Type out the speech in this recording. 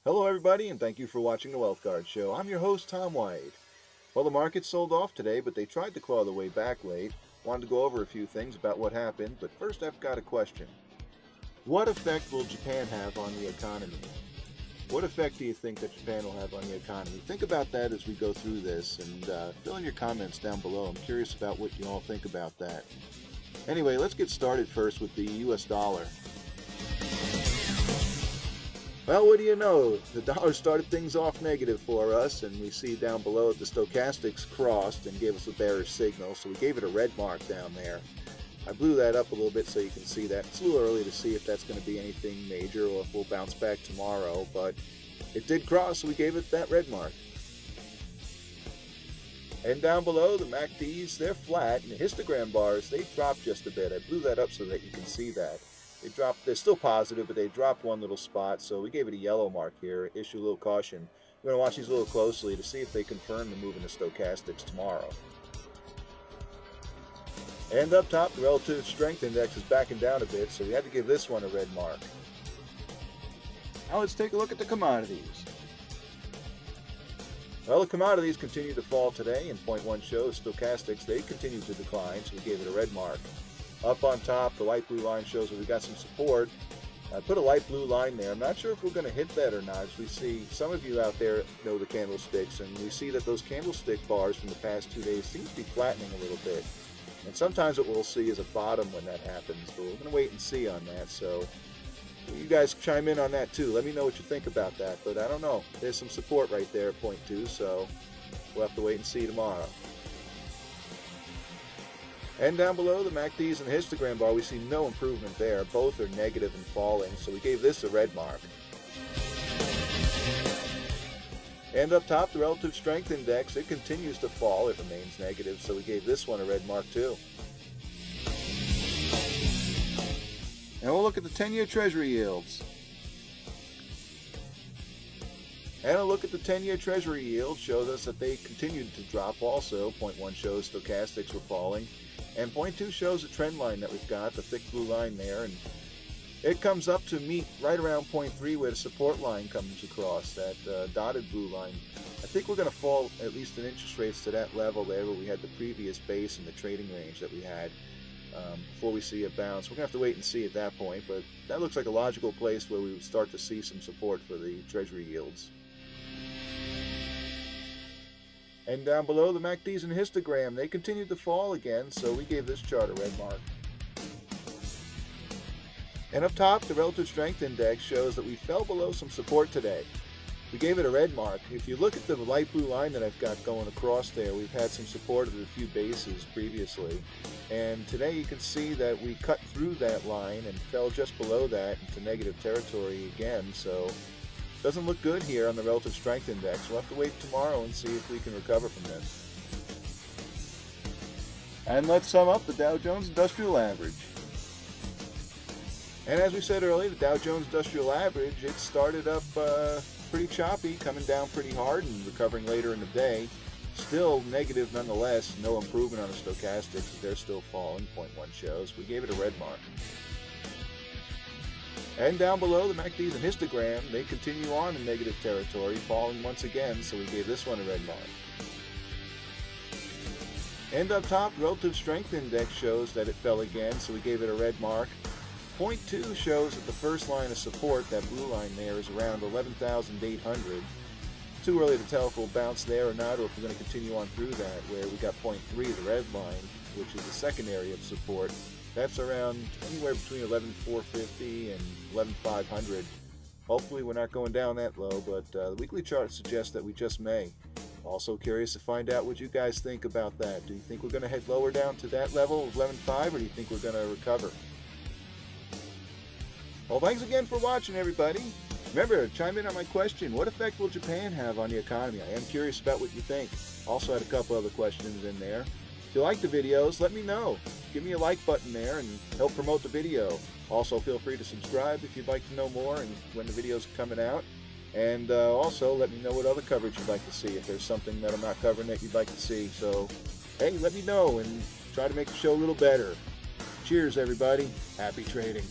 Hello everybody, and thank you for watching the Wealth Guard Show. I'm your host, Tom White. Well, the market sold off today, but they tried to claw their way back late. Wanted to go over a few things about what happened, but first I've got a question. What effect will Japan have on the economy? What effect do you think that Japan will have on the economy? Think about that as we go through this, and fill in your comments down below. I'm curious about what you all think about that. Anyway, let's get started first with the US dollar. Well, what do you know? The dollar started things off negative for us, and we see down below the stochastics crossed and gave us a bearish signal, so we gave it a red mark down there. I blew that up a little bit so you can see that. It's a little early to see if that's going to be anything major or if we'll bounce back tomorrow, but it did cross, so we gave it that red mark. And down below, the MACDs, they're flat, and the histogram bars, they dropped just a bit. I blew that up so that you can see that. They dropped, they're still positive, but they dropped one little spot, so we gave it a yellow mark here, issue a little caution. We're going to watch these a little closely to see if they confirm the move in the stochastics tomorrow. And up top, the relative strength index is backing down a bit, so we had to give this one a red mark. Now let's take a look at the commodities. Well, the commodities continue to fall today, and point one shows stochastics, they continue to decline, so we gave it a red mark. Up on top, the light blue line shows that we got some support. I put a light blue line there. I'm not sure if we're going to hit that or not. As we see, some of you out there know the candlesticks, and we see that those candlestick bars from the past 2 days seem to be flattening a little bit. And sometimes what we'll see is a bottom when that happens, but we're going to wait and see on that. So you guys chime in on that too. Let me know what you think about that, but I don't know. There's some support right there at point 2, so we'll have to wait and see tomorrow. And down below, the MACDs and the histogram bar, we see no improvement there. Both are negative and falling, so we gave this a red mark. And up top, the relative strength index, it continues to fall. It remains negative, so we gave this one a red mark too. And we'll look at the 10-year Treasury yields. And a look at the 10-year Treasury yield shows us that they continued to drop also. Point 1 shows stochastics were falling. And point 2 shows a trend line that we've got, the thick blue line there, and it comes up to meet right around point 3 where the support line comes across, that dotted blue line. I think we're going to fall at least in interest rates to that level there where we had the previous base in the trading range that we had before we see a bounce. We're going to have to wait and see at that point, but that looks like a logical place where we would start to see some support for the Treasury yields. And down below, the MACDs and histogram, they continued to fall again, so we gave this chart a red mark. And up top, the relative strength index shows that we fell below some support today. We gave it a red mark. If you look at the light blue line that I've got going across there, we've had some support at a few bases previously. And today you can see that we cut through that line and fell just below that into negative territory again, so doesn't look good here on the relative strength index. We'll have to wait tomorrow and see if we can recover from this. And let's sum up the Dow Jones Industrial Average. And as we said earlier, the Dow Jones Industrial Average, it started up pretty choppy, coming down pretty hard and recovering later in the day. Still negative nonetheless, no improvement on the stochastics. They're still falling, point 1 shows. We gave it a red mark. And down below, the MACDs and histogram, they continue on in negative territory, falling once again, so we gave this one a red mark. And up top, relative strength index shows that it fell again, so we gave it a red mark. Point 2 shows that the first line of support, that blue line there, is around 11,800. Too early to tell if we'll bounce there or not, or if we're going to continue on through that, where we got point 3, the red line, which is the second area of support. That's around anywhere between 11,450 and 11,500. Hopefully we're not going down that low, but the weekly chart suggests that we just may. Also curious to find out what you guys think about that. Do you think we're going to head lower down to that level of 11,500, or do you think we're going to recover? Well, thanks again for watching, everybody. Remember, chime in on my question, what effect will Japan have on the economy? I am curious about what you think. Also had a couple other questions in there. If you like the videos, let me know. Give me a like button there and help promote the video. Also, feel free to subscribe if you'd like to know more and when the videos are coming out. And also, let me know what other coverage you'd like to see, if there's something that I'm not covering that you'd like to see. So, hey, let me know and try to make the show a little better. Cheers, everybody. Happy trading.